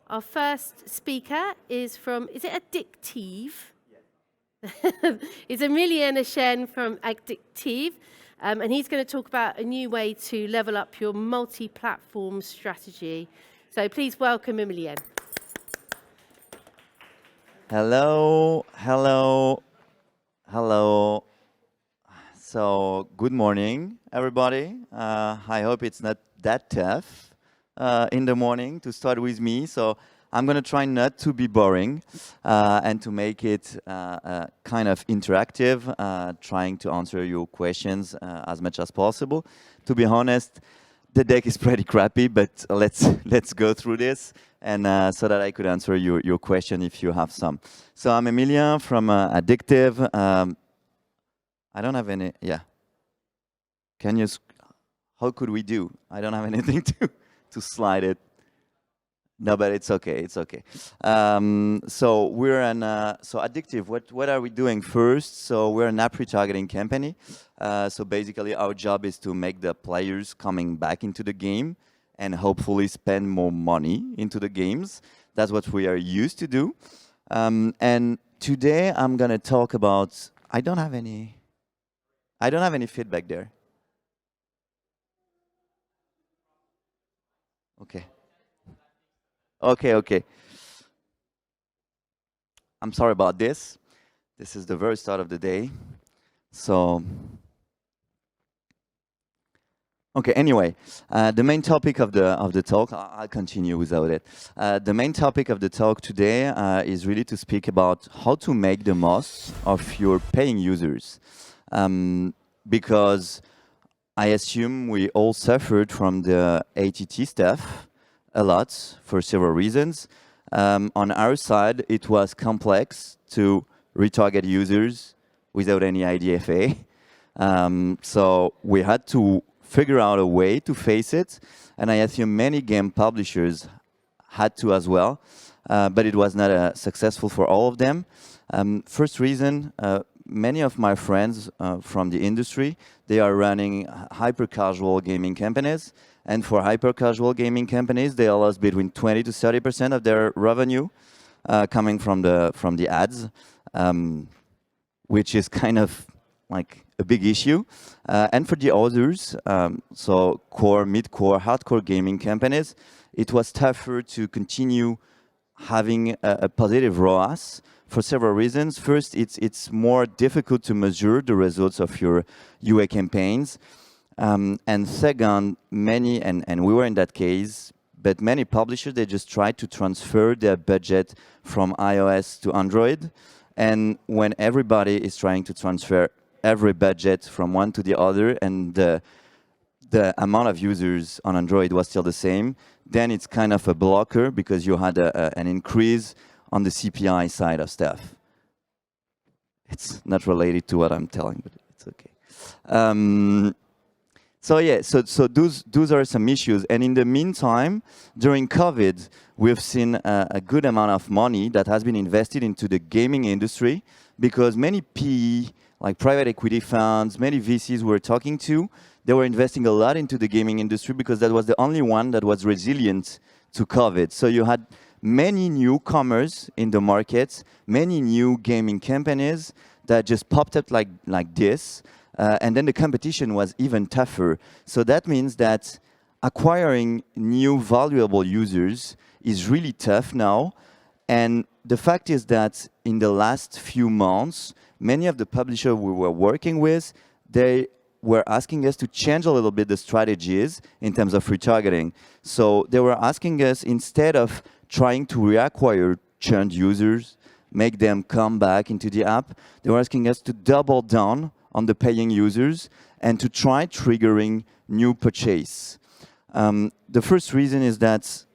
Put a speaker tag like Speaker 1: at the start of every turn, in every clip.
Speaker 1: Our first speaker is it Adikteev? It's Emilien Eychenne from Adikteev, and he's going to talk about a new way to level up your multi-platform strategy. So please welcome Emilien.
Speaker 2: Hello, hello, hello. So, good morning, everybody. I hope it's not that tough in the morning to start with me. So, I'm going to try not to be boring and to make it kind of interactive, trying to answer your questions as much as possible. To be honest, the deck is pretty crappy, but let's go through this, and so that I could answer your question if you have some. So I'm Emilien from Adikteev. I don't have any. Yeah. Can you? How could we do? I don't have anything to slide it. No, but it's okay. It's okay. So we're so Adikteev. What are we doing first? So we're an app retargeting company. So basically, our job is to make the players coming back into the game and hopefully spend more money into the games. That's what we are used to do. And today I'm gonna talk about. I don't have any feedback there. Okay. Okay. I'm sorry about this. This is the very start of the day. So, okay, anyway, the main topic of the talk, I'll continue without it. The main topic of the talk today is really to speak about how to make the most of your paying users. Because I assume we all suffered from the ATT stuff a lot for several reasons. On our side, it was complex to retarget users without any IDFA. So we had to figure out a way to face it, and I assume many game publishers had to as well, but it was not successful for all of them. First reason, many of my friends from the industry, they are running hyper-casual gaming companies. And for hyper-casual gaming companies, they lost between 20 to 30% of their revenue coming from the ads, which is kind of like a big issue. And for the others, so core, mid-core, hardcore gaming companies, it was tougher to continue having a positive ROAS for several reasons. First, it's more difficult to measure the results of your UA campaigns. And second, many, and we were in that case, but many publishers, they just tried to transfer their budget from iOS to Android. And when everybody is trying to transfer every budget from one to the other, and the amount of users on Android was still the same, then it's kind of a blocker because you had an increase on the CPI side of stuff. It's not related to what I'm telling, but it's okay. So yeah, so those are some issues. And in the meantime, during COVID, we've seen a good amount of money that has been invested into the gaming industry because many PE, like private equity funds, many VCs we're talking to, they were investing a lot into the gaming industry because that was the only one that was resilient to COVID. So you had many newcomers in the market, many new gaming companies that just popped up like this. And then the competition was even tougher. So that means that acquiring new valuable users is really tough now. And the fact is that in the last few months, many of the publishers we were working with, they were asking us to change a little bit the strategies in terms of retargeting. So they were asking us, instead of trying to reacquire churned users, make them come back into the app, they were asking us to double down on the paying users and to try triggering new purchase. The first reason is that,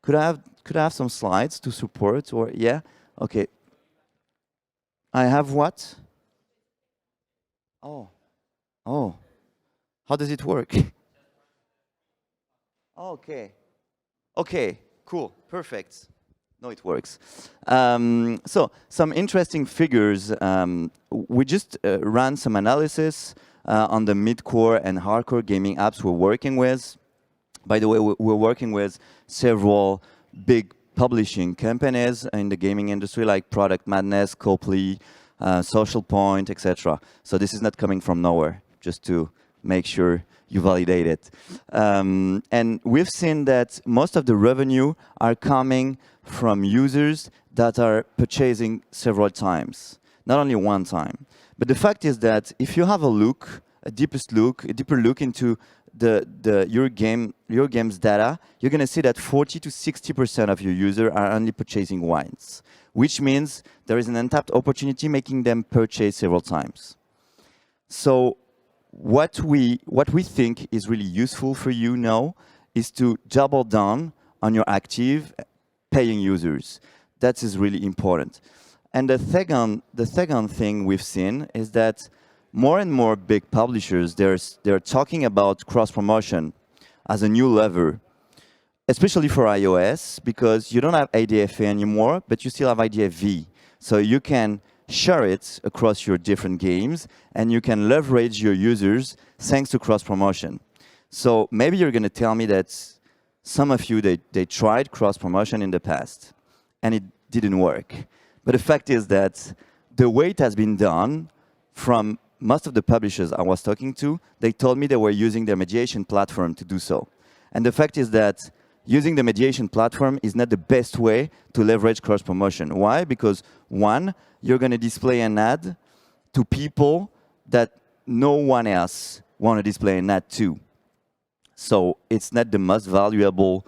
Speaker 2: could I have some slides to support, or yeah? Okay. I have what? Oh. How does it work? Okay, cool, perfect. No, it works. So some interesting figures. We just ran some analysis on the mid-core and hardcore gaming apps we're working with. By the way, we're working with several big publishing companies in the gaming industry like Product Madness, Copley, Social Point, etc. So this is not coming from nowhere, just to make sure you validate it. And we've seen that most of the revenue are coming from users that are purchasing several times, not only one time. But the fact is that if you have a deeper look into your game's data, you're going to see that 40 to 60% of your users are only purchasing once, which means there is an untapped opportunity making them purchase several times. So what we think is really useful for you now is to double down on your active paying users. That is really important. And the second thing we've seen is that more and more big publishers, they're talking about cross-promotion as a new lever, especially for iOS, because you don't have ADFA anymore, but you still have IDFV. So you can share it across your different games, and you can leverage your users thanks to cross-promotion. So maybe you're going to tell me that some of you, they tried cross-promotion in the past, and it didn't work. But the fact is that the way it has been done from most of the publishers I was talking to, they told me they were using their mediation platform to do so. And the fact is that using the mediation platform is not the best way to leverage cross-promotion. Why? Because one, you're going to display an ad to people that no one else want to display an ad to. So it's not the most valuable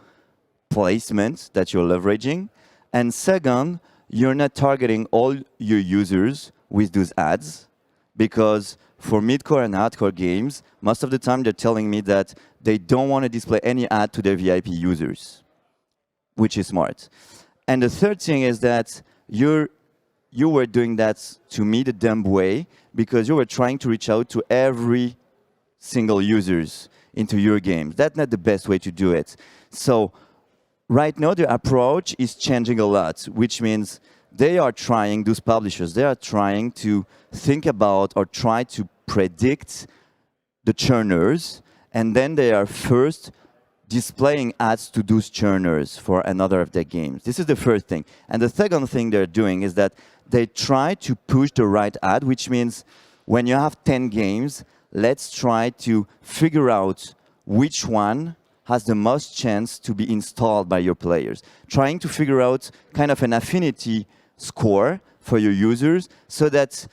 Speaker 2: placement that you're leveraging. And second, you're not targeting all your users with those ads, because for mid-core and hardcore games, most of the time they're telling me that they don't want to display any ad to their VIP users, which is smart. And the third thing is that you were doing that, to me, the dumb way, because you were trying to reach out to every single users into your games. That's not the best way to do it. So right now, the approach is changing a lot, which means those publishers, they are trying to think about or try to predict the churners, and then they are first displaying ads to those churners for another of their games. This is the first thing. And the second thing they're doing is that they try to push the right ad, which means when you have 10 games, let's try to figure out which one has the most chance to be installed by your players. Trying to figure out kind of an affinity score for your users so that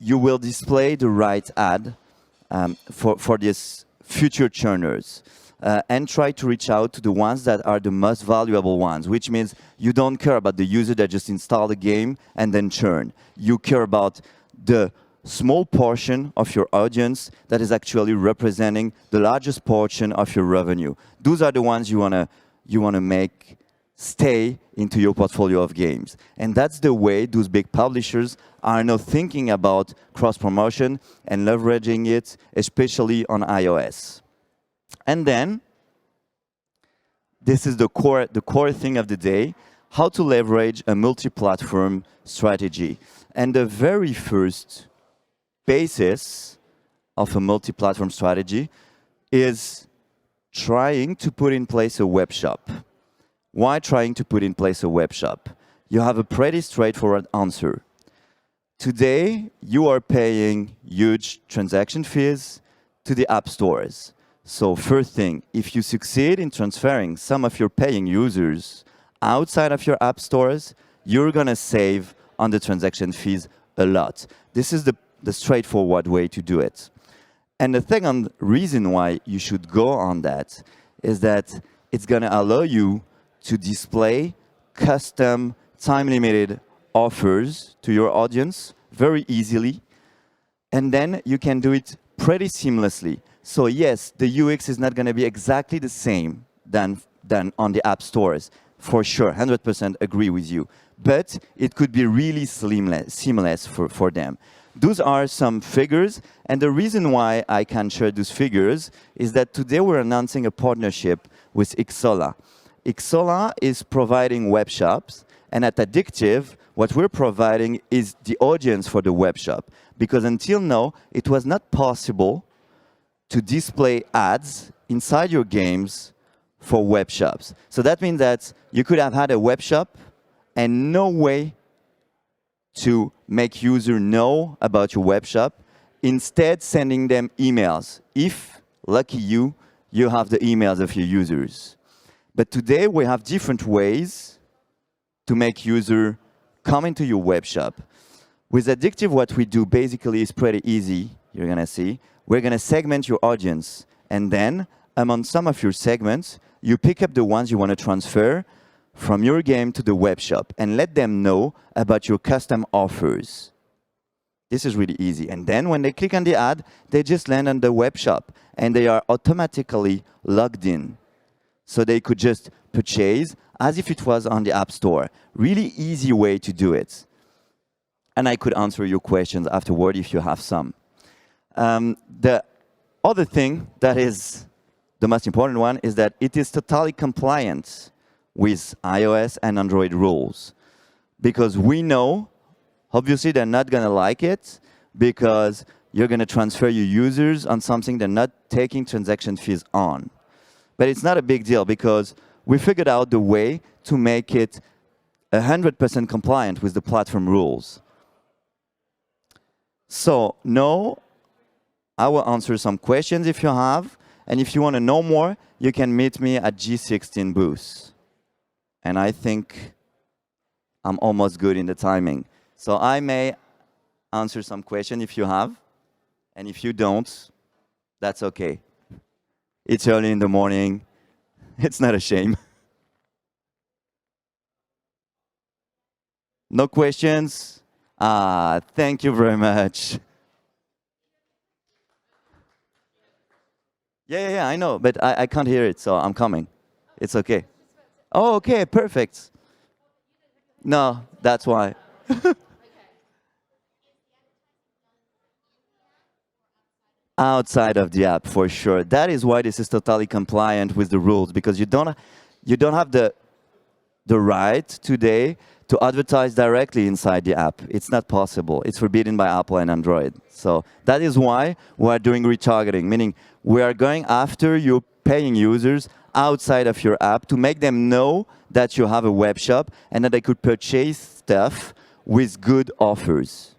Speaker 2: you will display the right ad for these future churners. And try to reach out to the ones that are the most valuable ones, which means you don't care about the user that just installed the game and then churn. You care about the small portion of your audience that is actually representing the largest portion of your revenue. Those are the ones you wanna make stay into your portfolio of games. And that's the way those big publishers are now thinking about cross-promotion and leveraging it, especially on iOS. And then, this is the core thing of the day, how to leverage a multi-platform strategy. And the very first basis of a multi-platform strategy is trying to put in place a web shop. Why trying to put in place a web shop? You have a pretty straightforward answer. Today, you are paying huge transaction fees to the app stores. So first thing, if you succeed in transferring some of your paying users outside of your app stores, you're going to save on the transaction fees a lot. This is the straightforward way to do it. And the second reason why you should go on that is that it's going to allow you to display custom time-limited offers to your audience very easily. And then you can do it pretty seamlessly. So yes, the UX is not going to be exactly the same than on the app stores. For sure, 100% agree with you. But it could be really seamless for them. Those are some figures. And the reason why I can share those figures is that today we're announcing a partnership with Xsolla. Xsolla is providing web shops. And at Adikteev, what we're providing is the audience for the web shop. Because until now, it was not possible to display ads inside your games for web shops. So that means that you could have had a web shop and no way to make users know about your web shop, instead sending them emails. If, lucky you, you have the emails of your users. But today we have different ways to make users come into your web shop. With Adikteev, what we do basically is pretty easy, you're going to see. We're going to segment your audience, and then among some of your segments, you pick up the ones you want to transfer from your game to the web shop and let them know about your custom offers. This is really easy. And then when they click on the ad, they just land on the web shop and they are automatically logged in. So they could just purchase as if it was on the App Store. Really easy way to do it. And I could answer your questions afterward if you have some. The other thing that is the most important one is that it is totally compliant with iOS and Android rules. Because we know, obviously, they're not going to like it because you're going to transfer your users on something they're not taking transaction fees on. But it's not a big deal because we figured out the way to make it 100% compliant with the platform rules. So now I will answer some questions if you have. And if you want to know more, you can meet me at G16 booth. And I think I'm almost good in the timing. So I may answer some questions if you have. And if you don't, that's okay. It's early in the morning. It's not a shame. No questions? Thank you very much. Yeah, I know, but I can't hear it, so I'm coming. It's okay. Oh, okay, perfect. No, that's why. Outside of the app, for sure. That is why this is totally compliant with the rules, because you don't have the right today to advertise directly inside the app. It's not possible. It's forbidden by Apple and Android. So that is why we are doing retargeting, meaning we are going after your paying users outside of your app to make them know that you have a web shop and that they could purchase stuff with good offers.